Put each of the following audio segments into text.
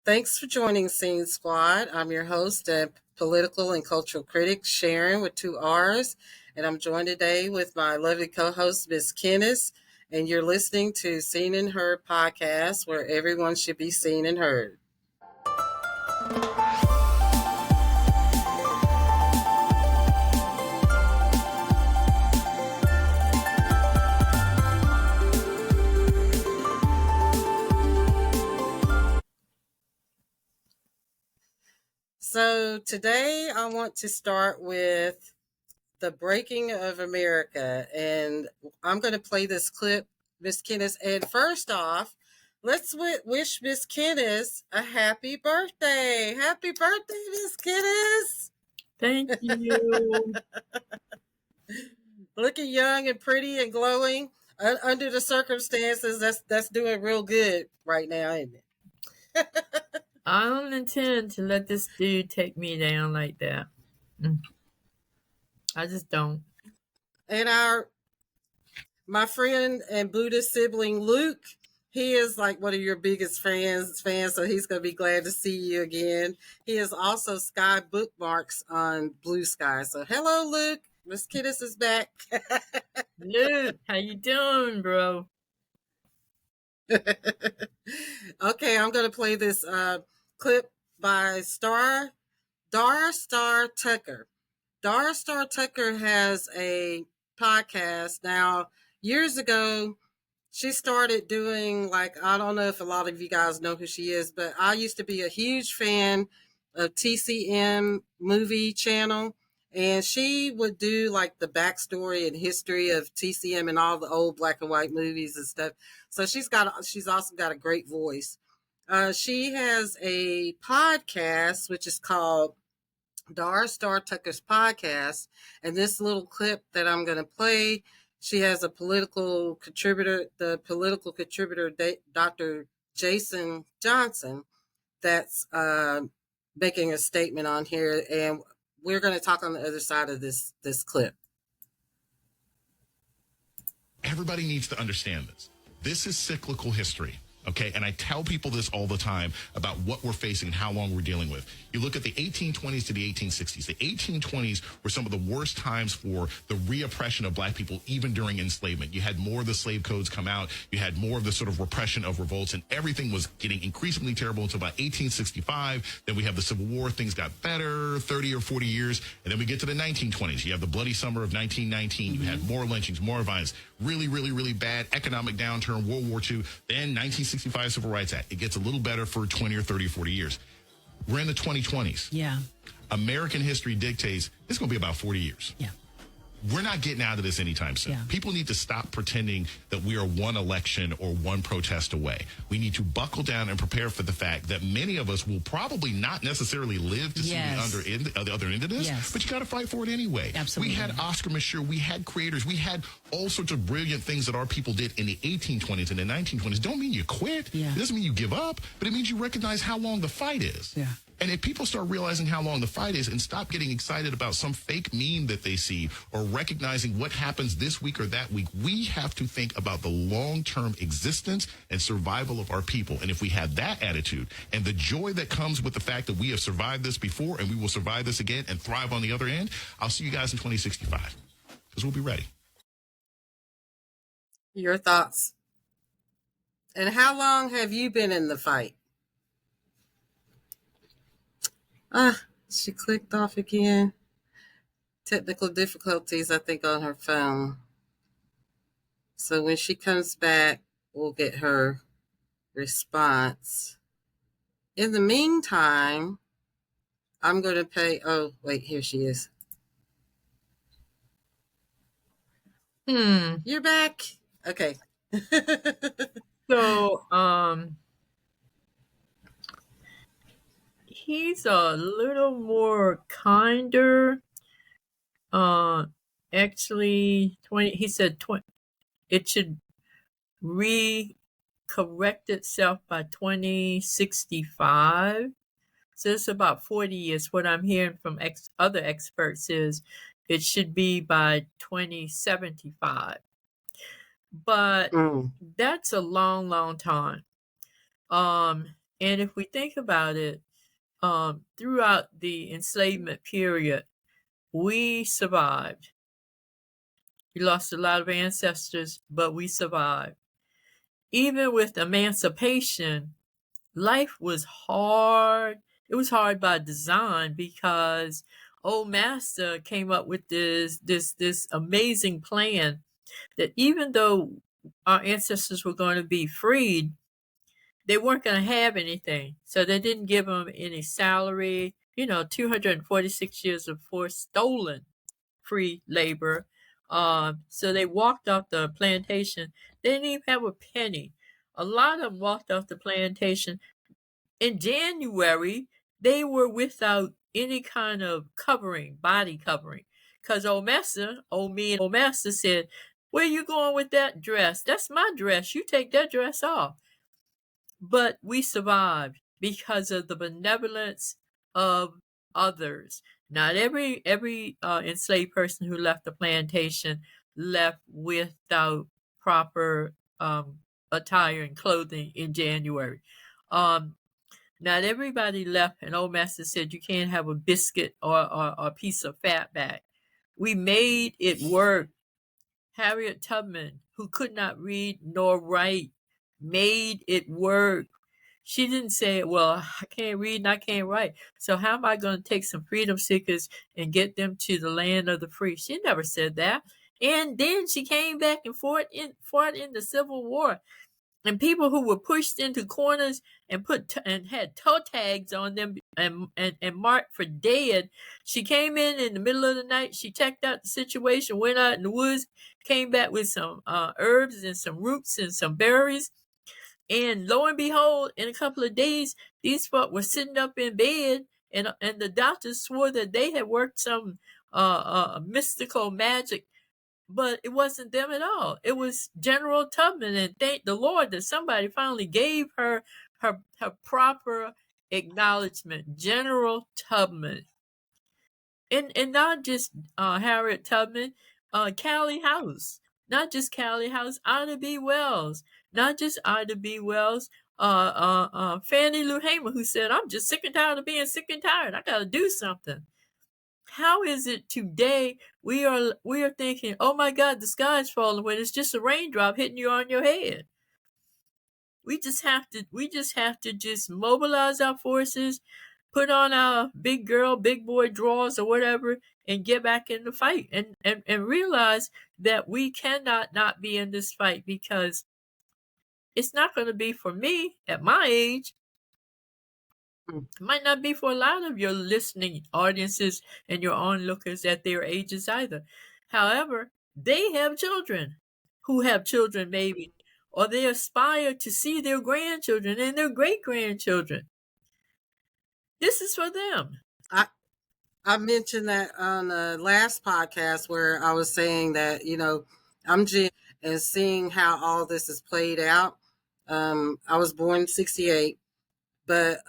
Thanks for joining Scene Squad. I'm your host and political and cultural critic, Sharron with two R's. And I'm joined today with my lovely co-host, Miss Kenniss. And you're listening to Seen and Heard podcast, where everyone should be seen and heard. So today I want to start with the breaking of America. And I'm going to play this clip, Miss Kenniss. And first off, let's wish Miss Kenniss a happy birthday. Happy birthday, Miss Kenniss. Thank you. Looking young and pretty and glowing under the circumstances. That's doing real good right now, isn't it? I don't intend to let this dude take me down like that. I just don't. And my friend and Buddhist sibling Luke, he is like one of your biggest fans, so he's going to be glad to see you again. He is also Sky Bookmarks on Blue Sky. So hello, Luke. Miss Kenniss is back. Luke, how you doing, bro? Okay, I'm going to play this clip by Dara Star Tucker. Dara Star Tucker has a podcast. Now, years ago, she started doing, like, I don't know if a lot of you guys know who she is, but I used to be a huge fan of TCM movie channel. And she would do like the backstory and history of TCM and all the old black and white movies and stuff. So she's also got a great voice. She has a podcast, which is called Dara Star Tucker's Podcast. And this little clip that I'm going to play, she has a political contributor, Dr. Jason Johnson, that's making a statement on here. And we're going to talk on the other side of this clip. Everybody needs to understand this. This is cyclical history. Okay, and I tell people this all the time about what we're facing and how long we're dealing with. You look at the 1820s to the 1860s. The 1820s were some of the worst times for the reoppression of black people, even during enslavement. You had more of the slave codes come out. You had more of the sort of repression of revolts, and everything was getting increasingly terrible until about 1865. Then we have the Civil War. Things got better, 30 or 40 years. And then we get to the 1920s. You have the bloody summer of 1919. You had more lynchings, more violence, really, really, really bad economic downturn, World War II. Then 1965 Civil Rights Act. It gets a little better for 20 or 30 or 40 years. We're in the 2020s. Yeah. American history dictates it's going to be about 40 years. Yeah. We're not getting out of this anytime soon. Yeah. People need to stop pretending that we are one election or one protest away. We need to buckle down and prepare for the fact that many of us will probably not necessarily live to see the other end of this, but you got to fight for it anyway. Absolutely. We had Oscar Micheaux, we had creators, we had all sorts of brilliant things that our people did in the 1820s and the 1920s. Don't mean you quit. Yeah. It doesn't mean you give up, but it means you recognize how long the fight is. Yeah. And if people start realizing how long the fight is and stop getting excited about some fake meme that they see or recognizing what happens this week or that week, we have to think about the long-term existence and survival of our people. And if we have that attitude and the joy that comes with the fact that we have survived this before and we will survive this again and thrive on the other end, I'll see you guys in 2065 because we'll be ready. Your thoughts? And how long have you been in the fight? She clicked off again. Technical difficulties, I think, on her phone. So when she comes back, we'll get her response. In the meantime, I'm going to pay. Oh, wait, here she is. You're back. Okay. So, he's a little more kinder. Actually, he said it should correct itself by 2065. So it's about 40 years. What I'm hearing from other experts is it should be by 2075. But that's a long, long time. And if we think about it, throughout the enslavement period, we survived. We lost a lot of ancestors, but we survived. Even with emancipation, life was hard. It was hard by design because old master came up with this amazing plan that even though our ancestors were going to be freed, they weren't going to have anything. So they didn't give them any salary. 246 years of forced stolen free labor. So they walked off the plantation. They didn't even have a penny. A lot of them walked off the plantation. In January, they were without any kind of covering, body covering. Because old master said, "Where you going with that dress? That's my dress. You take that dress off." But we survived because of the benevolence of others. Not every enslaved person who left the plantation left without proper attire and clothing in January. Not everybody left, and old master said you can't have a biscuit or a piece of fat back. We made it work. Harriet Tubman, who could not read nor write, made it work. She didn't say, "Well, I can't read and I can't write, so how am I going to take some freedom seekers and get them to the land of the free?" She never said that. And then she came back and fought in the Civil War. And people who were pushed into corners and and had toe tags on them and marked for dead. She came in the middle of the night. She checked out the situation, went out in the woods, came back with some herbs and some roots and some berries. And lo and behold, in a couple of days, these folk were sitting up in bed, and the doctors swore that they had worked some mystical magic, but it wasn't them at all. It was General Tubman, and thank the Lord that somebody finally gave her proper acknowledgement. General Tubman, and not just Harriet Tubman, Callie House, not just Callie House, Ida B. Wells, not just Ida B. Wells, Fannie Lou Hamer, who said, "I'm just sick and tired of being sick and tired. I got to do something." How is it today we are thinking, "Oh my God, the sky's falling," when it's just a raindrop hitting you on your head? We just have to just mobilize our forces, put on our big girl, big boy drawers or whatever, and get back in the fight and realize that we cannot not be in this fight, because it's not going to be for me at my age. It might not be for a lot of your listening audiences and your onlookers at their ages either. However, they have children who have children, maybe, or they aspire to see their grandchildren and their great grandchildren. This is for them. I mentioned that on the last podcast where I was saying that, I'm Jen and seeing how all this is played out. I was born in 68, but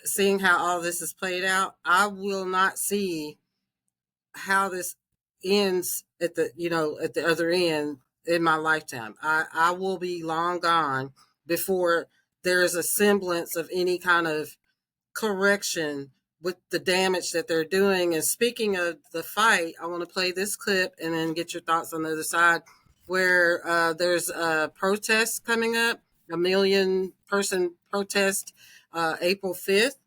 seeing how all this is played out, I will not see how this ends at the other end in my lifetime. I will be long gone before there is a semblance of any kind of correction with the damage that they're doing. And speaking of the fight, I want to play this clip and then get your thoughts on the other side, where there's a protest coming up, a 1 million person protest, April 5th.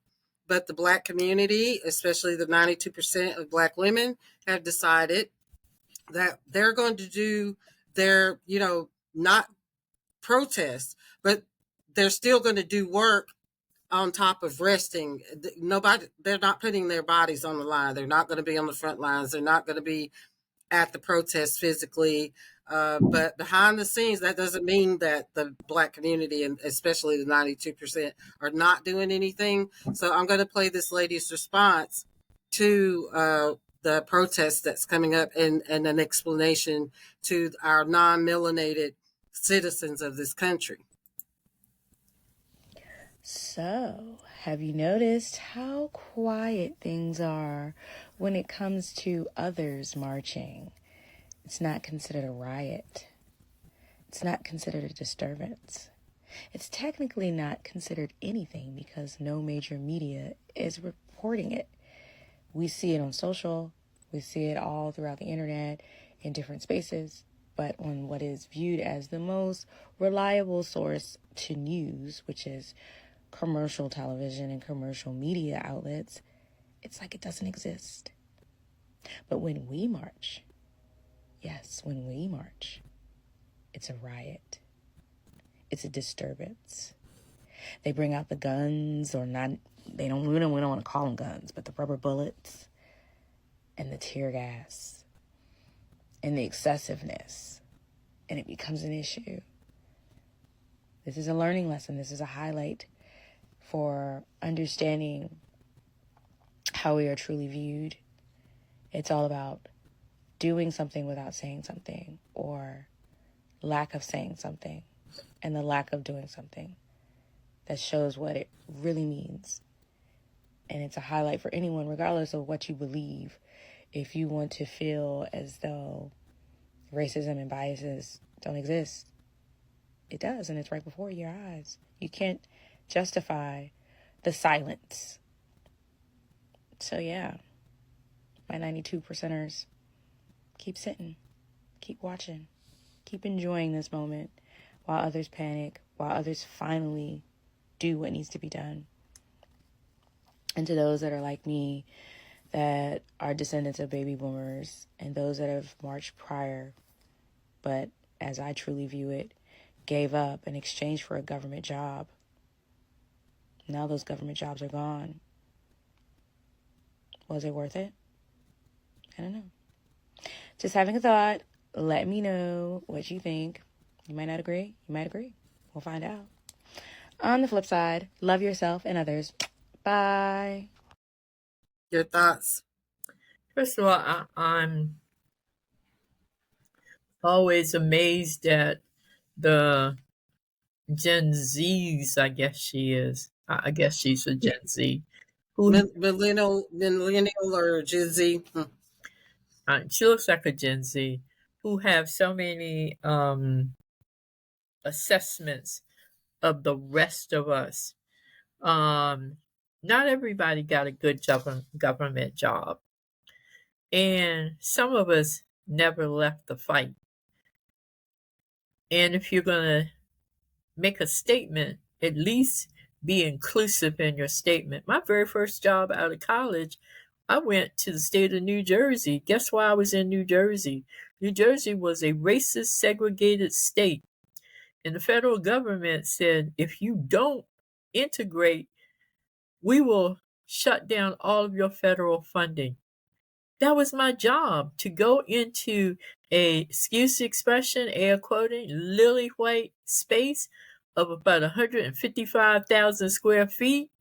But the Black community, especially the 92% of Black women, have decided that they're going to do their, not protest, but they're still going to do work on top of resting. They're not putting their bodies on the line. They're not going to be on the front lines. They're not going to be at the protest physically. But behind the scenes, that doesn't mean that the Black community, and especially the 92%, are not doing anything. So I'm going to play this lady's response to the protest that's coming up, and an explanation to our non-melanated citizens of this country. So, have you noticed how quiet things are when it comes to others marching? It's not considered a riot. It's not considered a disturbance. It's technically not considered anything because no major media is reporting it. We see it on social, we see it all throughout the internet in different spaces, but on what is viewed as the most reliable source to news, which is commercial television and commercial media outlets, it's like it doesn't exist. But when we march, yes, when we march, it's a riot. It's a disturbance. They bring out the guns, or not. We don't want to call them guns, but the rubber bullets and the tear gas and the excessiveness, and it becomes an issue. This is a learning lesson. This is a highlight for understanding how we are truly viewed. It's all about doing something without saying something, or lack of saying something, and the lack of doing something that shows what it really means. And it's a highlight for anyone, regardless of what you believe. If you want to feel as though racism and biases don't exist, it does, and it's right before your eyes. You can't justify the silence. So yeah, my 92%ers, keep sitting, keep watching, keep enjoying this moment while others panic, while others finally do what needs to be done. And to those that are like me, that are descendants of baby boomers, and those that have marched prior, but as I truly view it, gave up in exchange for a government job. Now those government jobs are gone. Was it worth it? I don't know. Just having a thought. Let me know what you think. You might not agree. You might agree. We'll find out. On the flip side, love yourself and others. Bye. Your thoughts? First of all, I'm always amazed at the Gen Zs, I guess she is. I guess she's a Gen Z. Millennial or Gen Z? She looks like a Gen Z who have so many assessments of the rest of us. Not everybody got a good government job. And some of us never left the fight. And if you're going to make a statement, at least be inclusive in your statement. My very first job out of college, I went to the state of New Jersey. Guess why I was in New Jersey? New Jersey was a racist, segregated state. And the federal government said, if you don't integrate, we will shut down all of your federal funding. That was my job, to go into a, excuse the expression, air quoting, lily white space of about 155,000 square feet,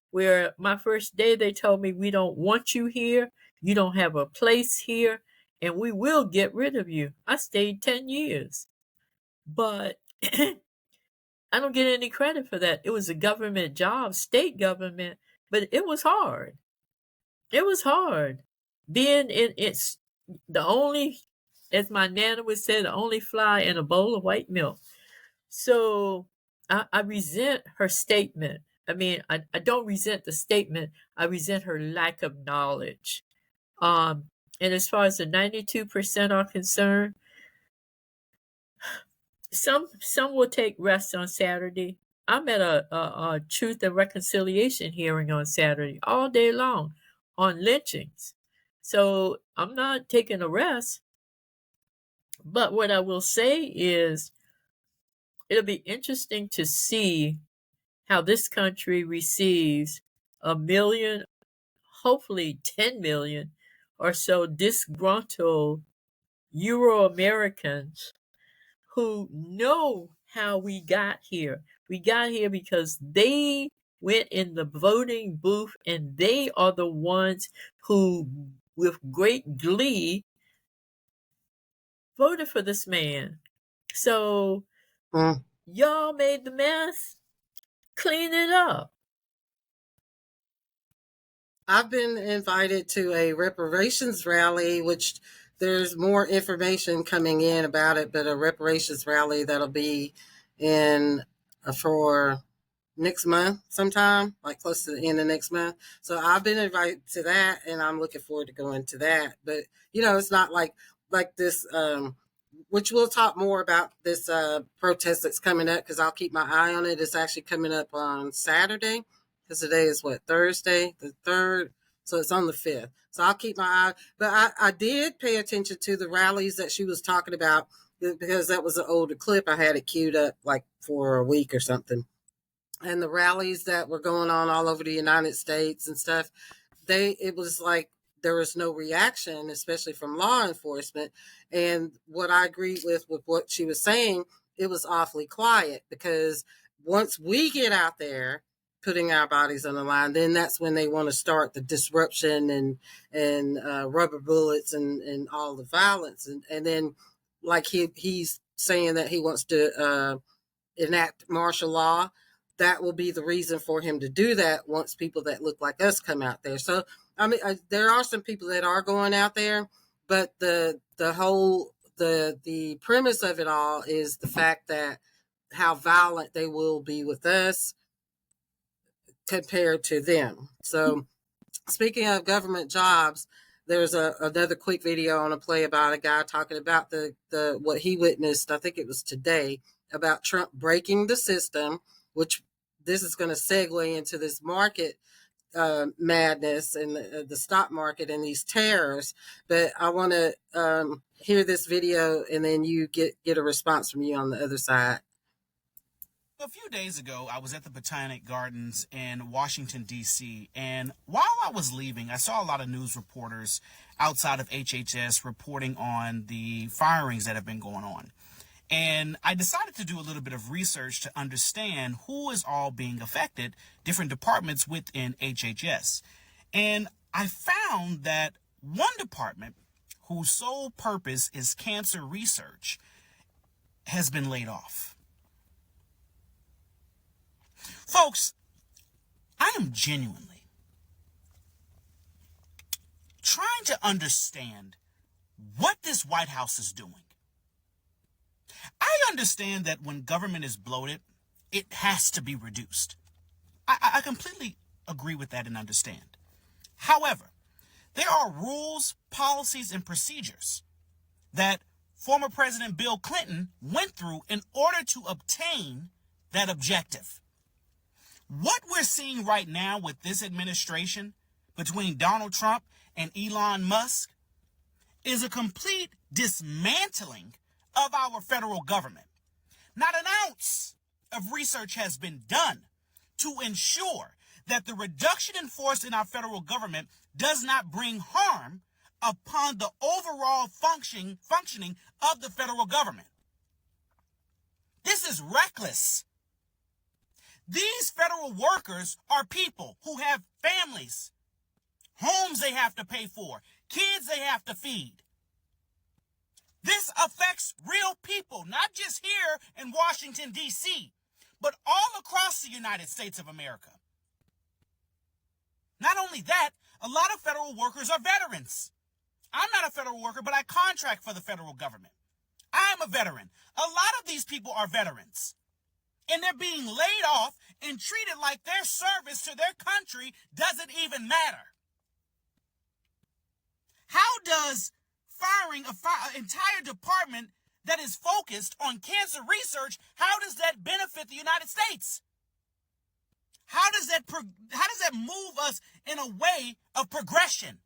where my first day they told me, we don't want you here, you don't have a place here, and we will get rid of you. I stayed 10 years. But I don't get any credit for that. It was a government job, state government, but it was hard. It was hard. Then it's the only, as my nana would say, the only fly in a bowl of white milk. So I resent her statement. I mean, I don't resent the statement. I resent her lack of knowledge. And as far as the 92% are concerned, some will take rest on Saturday. I'm at a Truth and Reconciliation hearing on Saturday all day long on lynchings. So I'm not taking a rest. But what I will say is, it'll be interesting to see how this country receives 1 million, hopefully 10 million or so disgruntled Euro-Americans who know how we got here. We got here because they went in the voting booth, and they are the ones who, with great glee, voted for this man. So y'all made the mess, clean it up. I've been invited to a reparations rally, which there's more information coming in about it, but a reparations rally that'll be in for next month sometime, like close to the end of next month. So I've been invited to that, and I'm looking forward to going to that. But it's not like this. Which we'll talk more about this protest that's coming up, because I'll keep my eye on it. It's actually coming up on Saturday, because today is what, Thursday, the 3rd. So it's on the 5th. So I'll keep my eye. But I did pay attention to the rallies that she was talking about, because that was an older clip. I had it queued up like for a week or something. And the rallies that were going on all over the United States and stuff, it was like there was no reaction, especially from law enforcement. And what I agreed with what she was saying, it was awfully quiet, because once we get out there putting our bodies on the line, then that's when they want to start the disruption and rubber bullets and all the violence. And then, like he's saying that he wants to enact martial law. That will be the reason for him to do that once people that look like us come out there. So, I mean, there are some people that are going out there, but the premise of it all is the fact that how violent they will be with us compared to them. So, speaking of government jobs, there's another quick video I want to play about a guy talking about the what he witnessed. I think it was today, about Trump breaking the system, which this is going to segue into this market madness and the stock market and these tariffs. But I want to hear this video, and then you get a response from you on the other side. A few days ago, I was at the Botanic Gardens in Washington, D.C., and while I was leaving, I saw a lot of news reporters outside of HHS reporting on the firings that have been going on. And I decided to do a little bit of research to understand who is all being affected, different departments within HHS. And I found that one department, whose sole purpose is cancer research, has been laid off. Folks, I am genuinely trying to understand what this White House is doing. I understand that when government is bloated, it has to be reduced. I completely agree with that and understand. However, there are rules, policies, and procedures that former President Bill Clinton went through in order to obtain that objective. What we're seeing right now with this administration between Donald Trump and Elon Musk is a complete dismantling of our federal government. Not an ounce of research has been done to ensure that the reduction in force in our federal government does not bring harm upon the overall functioning of the federal government. This is reckless. These federal workers are people who have families, homes they have to pay for, kids they have to feed. This affects real people, not just here in Washington, D.C., but all across the United States of America. Not only that, a lot of federal workers are veterans. I'm not a federal worker, but I contract for the federal government. I am a veteran. A lot of these people are veterans. And they're being laid off and treated like their service to their country doesn't even matter. How does firing an entire department that is focused on cancer research, how does that benefit the United States? How does that move us in a way of progression?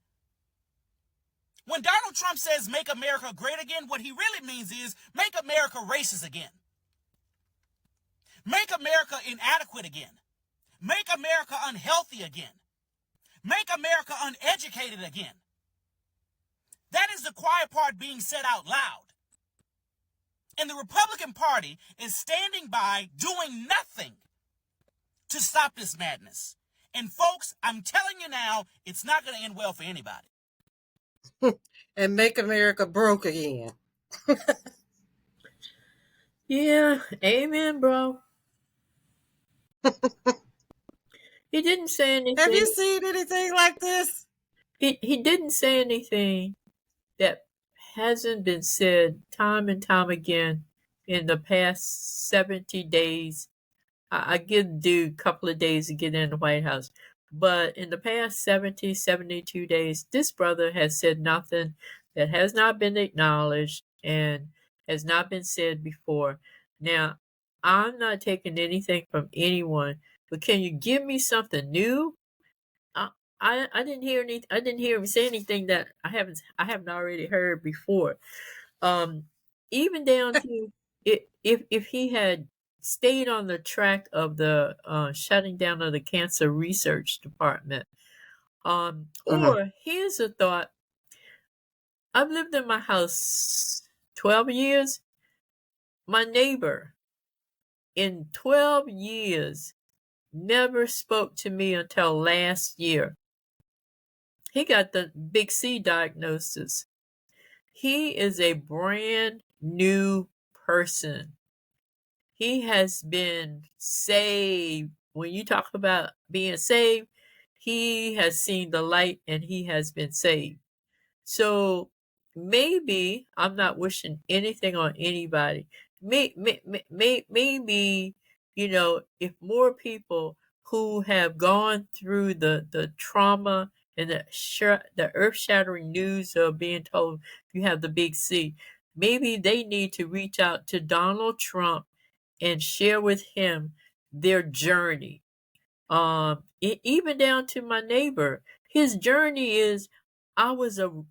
When Donald Trump says make America great again, what he really means is make America racist again. Make America inadequate again. Make America unhealthy again. Make America uneducated again. That is the quiet part being said out loud. And the Republican Party is standing by doing nothing to stop this madness. And folks, I'm telling you now, it's not going to end well for anybody. And make America broke again. Yeah, amen, bro. He didn't say anything. Have you seen anything like this? He didn't say anything that hasn't been said time and time again in the past 70 days I give due a couple of days to get in the White House. But in the past 70, 72 days, this brother has said nothing that has not been acknowledged and has not been said before. Now, I'm not taking anything from anyone, but can you give me something new? I I didn't hear any I didn't hear him say anything that I haven't already heard before. Um, Even down to if he had stayed on the track of the shutting down of the cancer research department. Mhm. Or here's a thought: I've lived in my house 12 years. My neighbor in 12 years never spoke to me until last year. He got the big C diagnosis. He is a brand new person. He has been saved. When you talk about being saved, he has seen the light and he has been saved. So maybe I'm not wishing anything on anybody. Maybe, if more people who have gone through the trauma and the earth shattering news of being told you have the big C, maybe they need to reach out to Donald Trump and share with him their journey. Even down to my neighbor, his journey is an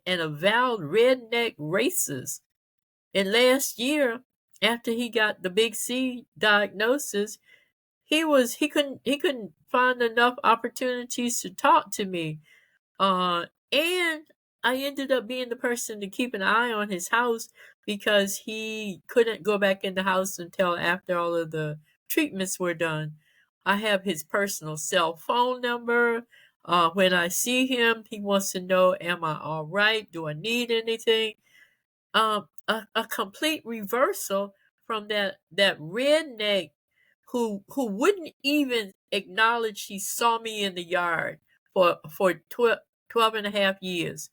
avowed redneck racist. And last year, after he got the big C diagnosis, he couldn't find enough opportunities to talk to me. And I ended up being the person to keep an eye on his house because he couldn't go back in the house until after all of the treatments were done. I have his personal cell phone number. When I see him, he wants to know, am I all right? Do I need anything? A complete reversal from that redneck who wouldn't even acknowledge he saw me in the yard for 12 and a half years,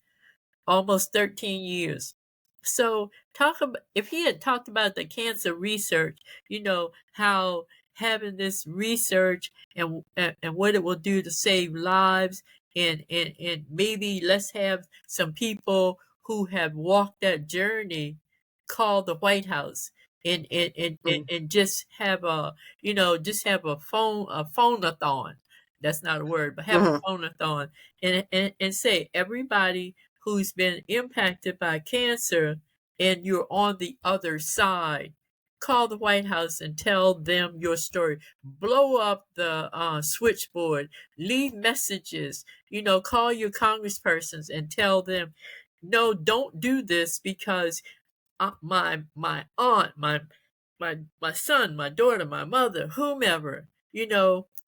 almost 13 years. So talk about if he had talked about the cancer research, how having this research and what it will do to save lives, and maybe let's have some people who have walked that journey call the White House and just have a phone-a-thon. That's not a word, but have a Mhm. phone-a-thon and say everybody who's been impacted by cancer and you're on the other side, call the White House and tell them your story. Blow up the switchboard, leave messages, call your congresspersons and tell them, no, don't do this because my aunt, my son, my daughter, my mother, whomever,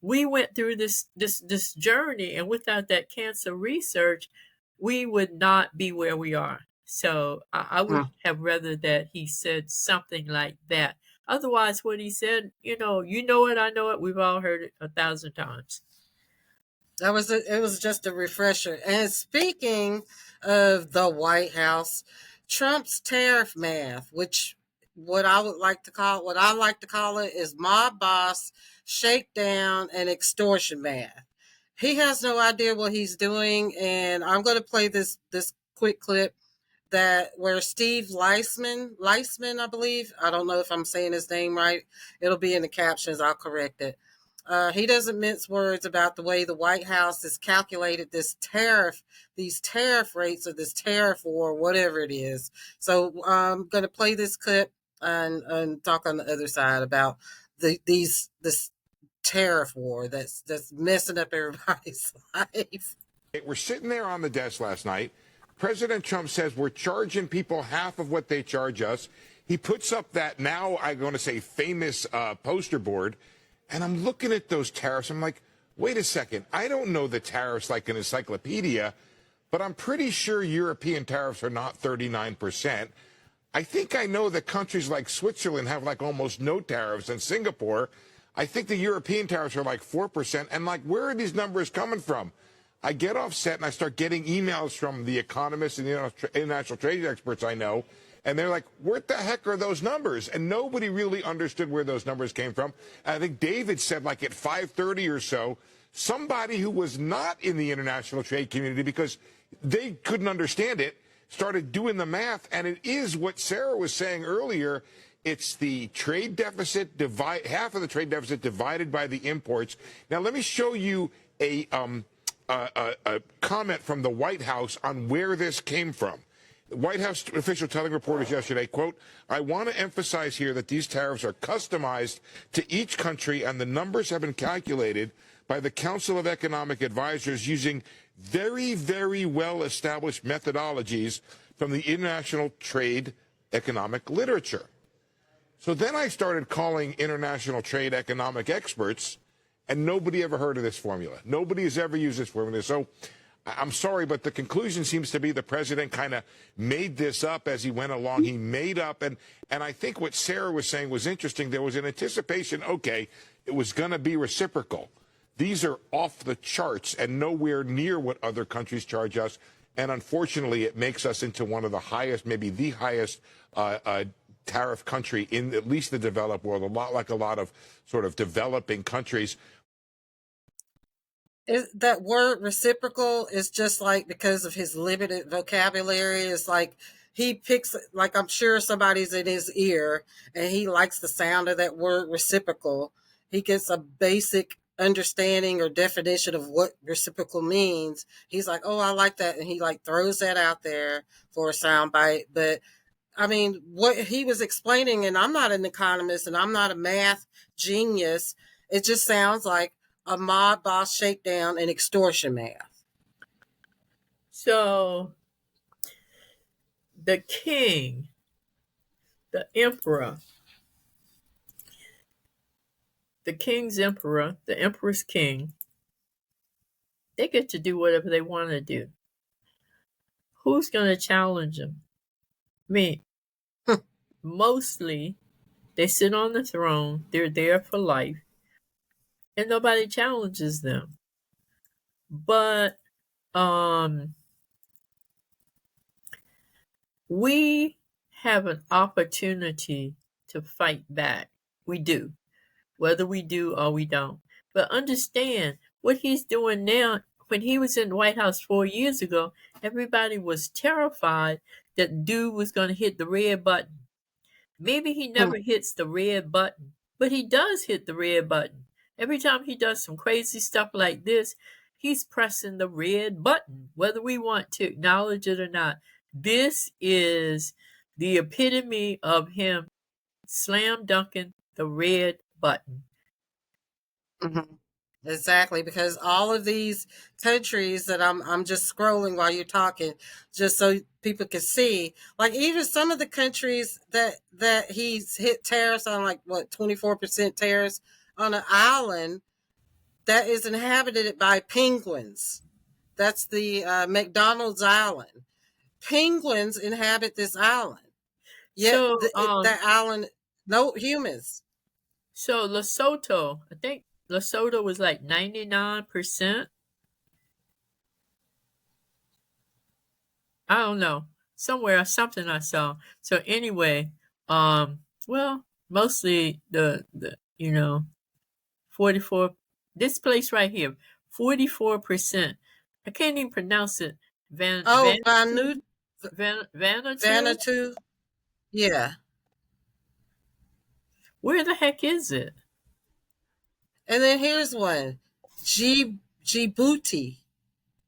we went through this journey, and without that cancer research, we would not be where we are. So I would Mhm. have rather that he said something like that. Otherwise, what he said, you know it, I know it. We've all heard it 1,000 times. It was just a refresher. And speaking of the White House, Trump's tariff math, which what I like to call it is mob boss shakedown and extortion math. He has no idea what he's doing, and I'm going to play this quick clip that where Steve Leisman, I believe. I don't know if I'm saying his name right. It'll be in the captions. I'll correct it. He doesn't mince words about the way the White House has calculated these tariff rates, or this tariff war, whatever it is. So I'm going to play this clip and talk on the other side about this tariff war that's messing up everybody's life. We're sitting there on the desk last night. President Trump says we're charging people half of what they charge us. He puts up that, now I'm going to say, famous poster board. And I'm looking at those tariffs. I'm like, wait a second. I don't know the tariffs like an encyclopedia, but I'm pretty sure European tariffs are not 39%. I think I know that countries like Switzerland have like almost no tariffs, and Singapore. I think the European tariffs are like 4%. And like, where are these numbers coming from? I get offset and I start getting emails from the economists and the international trade experts I know. And they're like, what the heck are those numbers? And nobody really understood where those numbers came from. And I think David said, like at 5:30 or so, somebody who was not in the international trade community, because they couldn't understand it, started doing the math. And it is what Sarah was saying earlier. It's the trade deficit, half of the trade deficit divided by the imports. Now, let me show you a comment from the White House on where this came from. The White House official telling reporters yesterday, quote, I want to emphasize here that these tariffs are customized to each country, and the numbers have been calculated by the Council of Economic Advisors using very, very well-established methodologies from the international trade economic literature. So then I started calling international trade economic experts, and nobody ever heard of this formula. Nobody has ever used this formula. So I'm sorry, but the conclusion seems to be the president kind of made this up as he went along. He made up, and I think what Sarah was saying was interesting. There was an anticipation, okay, it was going to be reciprocal. These are off the charts and nowhere near what other countries charge us. And unfortunately, it makes us into one of the highest, maybe the highest tariff country in at least the developed world, a lot like a lot of sort of developing countries. That word reciprocal is just like, because of his limited vocabulary, it's like he picks, like I'm sure somebody's in his ear and he likes the sound of that word reciprocal. He gets a basic understanding or definition of what reciprocal means. He's like, oh, I like that. And he like throws that out there for a soundbite. But I mean, what he was explaining, and I'm not an economist and I'm not a math genius, it just sounds like a mob boss shakedown and extortion math. So the king, the emperor, the king's emperor, the emperor's king, they get to do whatever they want to do. Who's going to challenge them? I mean, mostly they sit on the throne, they're there for life, and nobody challenges them. But we have an opportunity to fight back. We do, whether we do or we don't. But understand what he's doing now. When he was in the White House 4 years ago, everybody was terrified that dude was going to hit the red button. Maybe he never hits the red button, but he does hit the red button. Every time he does some crazy stuff like this, he's pressing the red button, whether we want to acknowledge it or not. This is the epitome of him slam dunking the red button. Mm-hmm. Exactly, because all of these countries that I'm just scrolling while you're talking, just so people can see, like even some of the countries that he's hit tariffs on, like what 24% tariffs on an island that is inhabited by penguins. That's the McDonald's Island. Penguins inhabit this island. Yet So, that island, no humans. So Lesotho, I think Lesotho was like 99%. I don't know. Something I saw. So anyway, well, mostly the 44, this place right here, 44%. I can't even pronounce it. Vanuatu. Vanuatu? Yeah. Where the heck is it? And then here's one. Djibouti.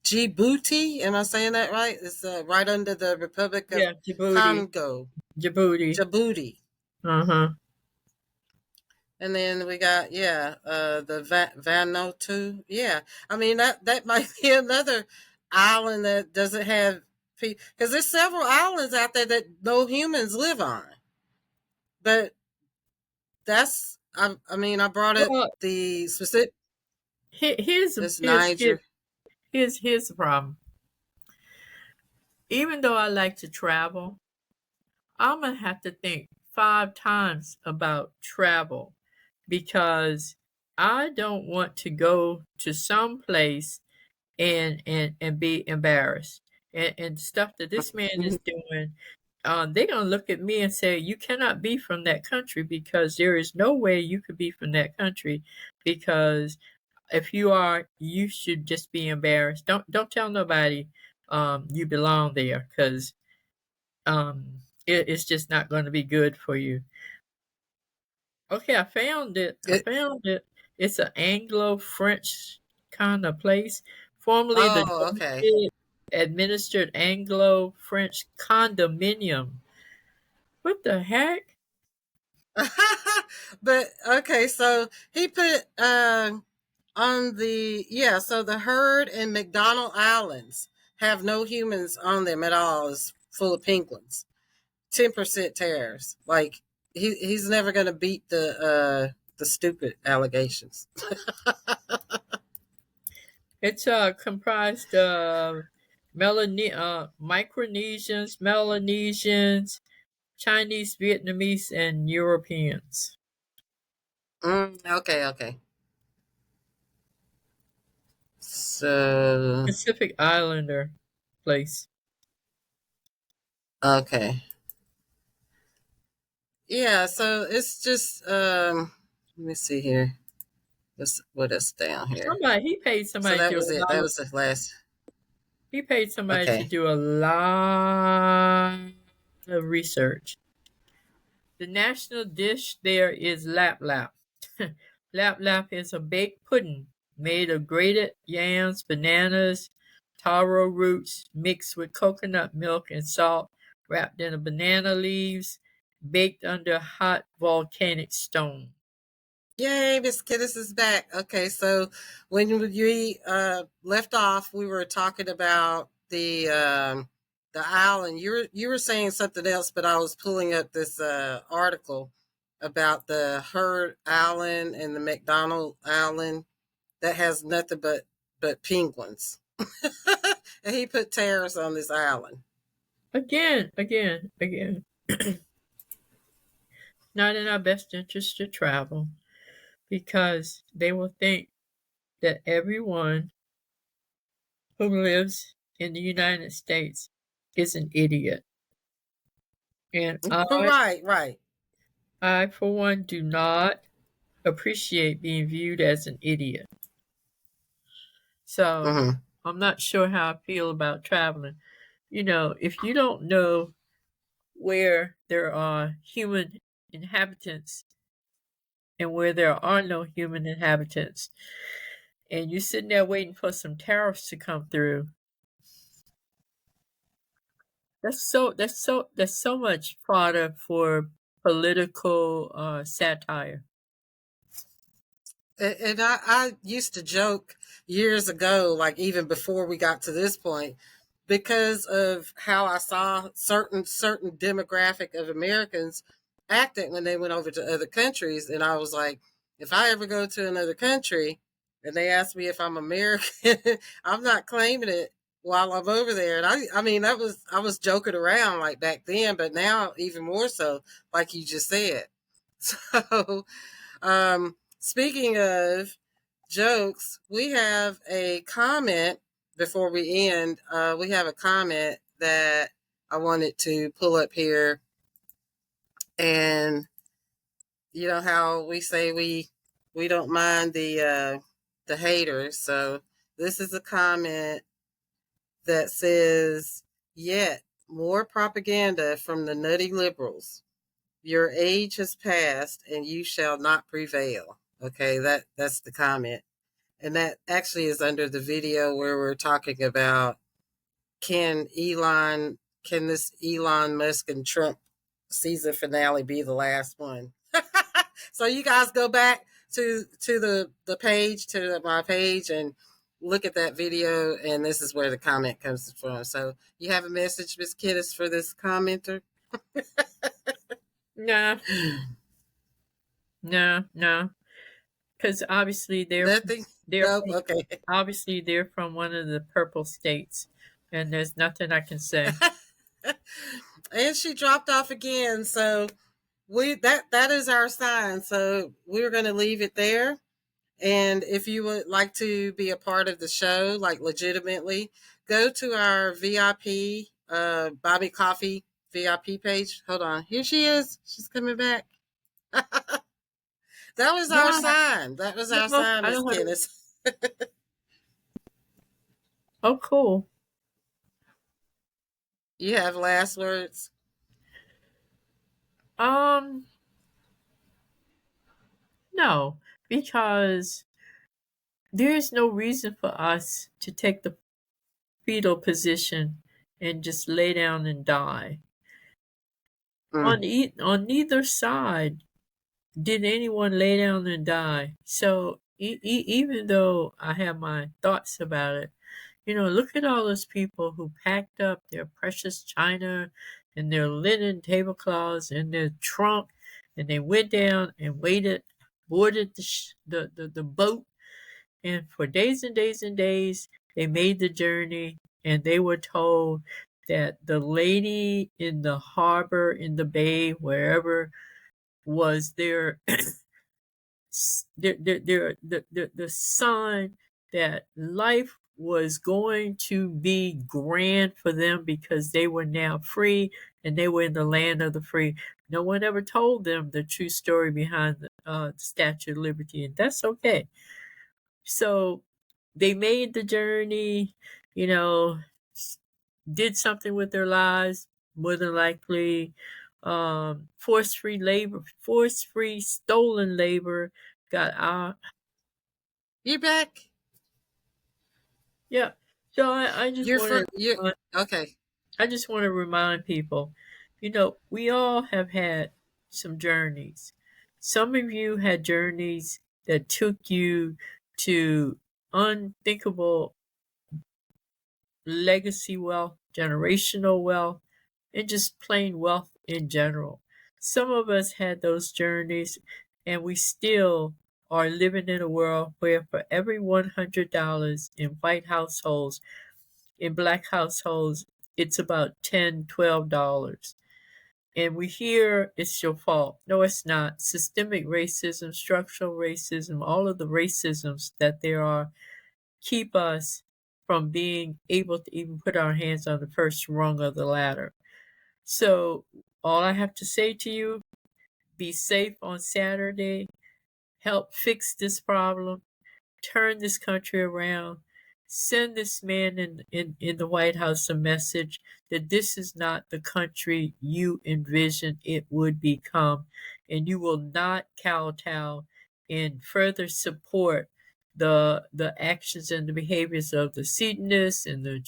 Djibouti, am I saying that right? It's right under the Republic of Congo. Djibouti. Uh-huh. And then we got, the Vanuatu. Yeah. I mean, that might be another island that doesn't have people. Because there's several islands out there that no humans live on. But that's, I brought up the specific. Here's the problem. Even though I like to travel, I'm going to have to think 5 times about travel because I don't want to go to some place and be embarrassed. And stuff that this man is doing, they're going to look at me and say, you cannot be from that country, because there is no way you could be from that country, because if you are, you should just be embarrassed. Don't tell nobody you belong there, because it's just not going to be good for you. Okay, I found it. It's an Anglo-French kind of place. Formerly the okay. administered Anglo-French condominium. What the heck? But okay, so he put on the so the Heard and McDonald Islands have no humans on them at all. It's full of penguins. 10% tariffs. Like he's never gonna beat the stupid allegations. It's comprised of Micronesians, Melanesians, Chinese, Vietnamese, and Europeans. Okay. So Pacific Islander place. okay. Yeah, so it's just let me see here. What is down here? He paid somebody So that to was do it. That was the last. He paid somebody to Okay. do a lot of research. The national dish there is lap lap. Lap lap is a baked pudding made of grated yams, bananas, taro roots mixed with coconut milk and salt, wrapped in a banana leaves, baked under a hot volcanic stone. Yay, Miss Kenniss is back. Okay, so when we left off, we were talking about the island. You were saying something else, but I was pulling up this article about the Heard Island and the McDonald Island that has nothing but penguins. And he put tariffs on this island. Again. Not in our best interest to travel, because they will think that everyone who lives in the United States is an idiot. And Right. I, for one, do not appreciate being viewed as an idiot. So I'm not sure how I feel about traveling. If you don't know where there are human inhabitants and where there are no human inhabitants, and you're sitting there waiting for some tariffs to come through, that's so much fodder for political satire. And I used to joke years ago, like even before we got to this point, because of how I saw certain demographic of Americans acting when they went over to other countries. And I was like, if I ever go to another country and they ask me if I'm American, I'm not claiming it while I'm over there. And I mean, I was joking around like back then, but now even more so, like you just said. So, speaking of jokes, we have a comment before we end. We have a comment that I wanted to pull up here. And you know how we say we don't mind the haters. So this is a comment that says, "Yet more propaganda from the nutty liberals. Your age has passed and you shall not prevail." Okay, that's the comment. And that actually is under the video where we're talking about can this Elon Musk and Trump season finale be the last one? So you guys go back to the page, to my page, and look at that video, and this is where the comment comes from. So you have a message, Miss Kenniss, for this commenter? No. Because obviously Nothing? Okay. Obviously they're from one of the purple states, and there's nothing I can say. And she dropped off again, so that is our sign. So we're going to leave it there. And if you would like to be a part of the show, like legitimately, go to our VIP Buy Me Coffee VIP page. Hold on. Here she is. She's coming back. That was No, our sign. That was our no, sign, I Miss don't have. Kenniss. Oh, cool. You have last words? No, because there is no reason for us to take the fetal position and just lay down and die. On neither side did anyone lay down and die. So even though I have my thoughts about it, look at all those people who packed up their precious china and their linen tablecloths in their trunk, and they went down and boarded the boat, and for days and days and days, they made the journey, and they were told that the lady in the harbor, in the bay, wherever, was their the sign that life was going to be grand for them because they were now free and they were in the land of the free. No one ever told them the true story behind the Statue of Liberty, and that's okay. So they made the journey, did something with their lives, more than likely force-free stolen labor got out. You back? Yeah. So I just You're want okay. I just want to remind people, we all have had some journeys. Some of you had journeys that took you to unthinkable legacy wealth, generational wealth, and just plain wealth in general. Some of us had those journeys, and we still are living in a world where for every $100 in white households, in black households, it's about $10, $12. And we hear it's your fault. No, it's not. Systemic racism, structural racism, all of the racisms that there are keep us from being able to even put our hands on the first rung of the ladder. So all I have to say to you, be safe on Saturday, help fix this problem, turn this country around, send this man in the White House a message that this is not the country you envisioned it would become, and you will not kowtow and further support the actions and the behaviors of the seditionists and the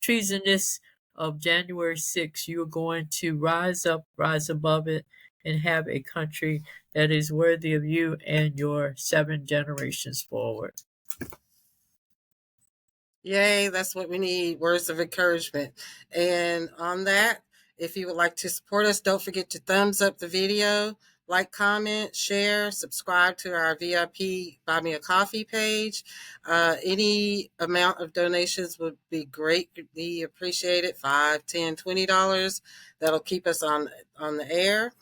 treasonous of January 6th. You are going to rise up, rise above it, and have a country that is worthy of you and your 7 generations forward. Yay, that's what we need. Words of encouragement. And on that, if you would like to support us, don't forget to thumbs up the video, like, comment, share, subscribe to our VIP Buy Me a Coffee page. Any amount of donations would be greatly appreciated. $5, $10, $20. That'll keep us on the air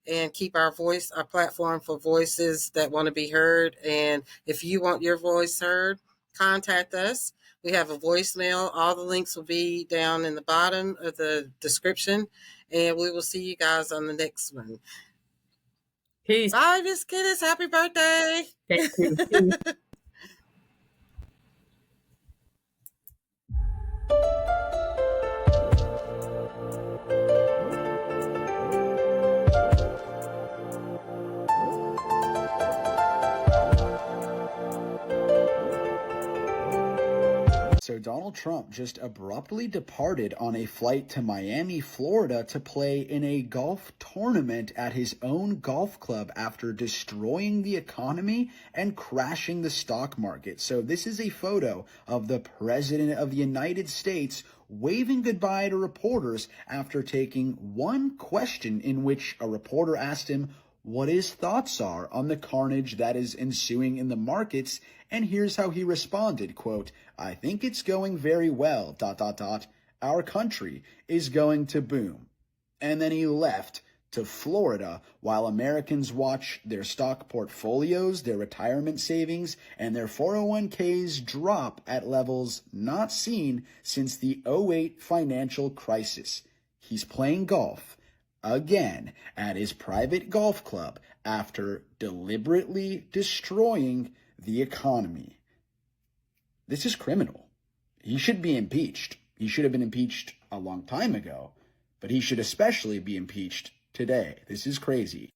and keep our platform for voices that want to be heard. And if you want your voice heard, contact us. We have a voicemail. All the links will be down in the bottom of the description. And we will see you guys on the next one. Peace. Bye, Miss Kenniss. Happy birthday. Thank you. Peace. So Donald Trump just abruptly departed on a flight to Miami, Florida to play in a golf tournament at his own golf club after destroying the economy and crashing the stock market. So this is a photo of the President of the United States waving goodbye to reporters after taking one question in which a reporter asked him what his thoughts are on the carnage that is ensuing in the markets, and here's how he responded, quote, "I think it's going very well, ... Our country is going to boom." And then he left to Florida while Americans watch their stock portfolios, their retirement savings, and their 401ks drop at levels not seen since the 2008 financial crisis. He's playing golf again at his private golf club after deliberately destroying the economy. This is criminal. He should be impeached. He should have been impeached a long time ago, but he should especially be impeached today. This is crazy.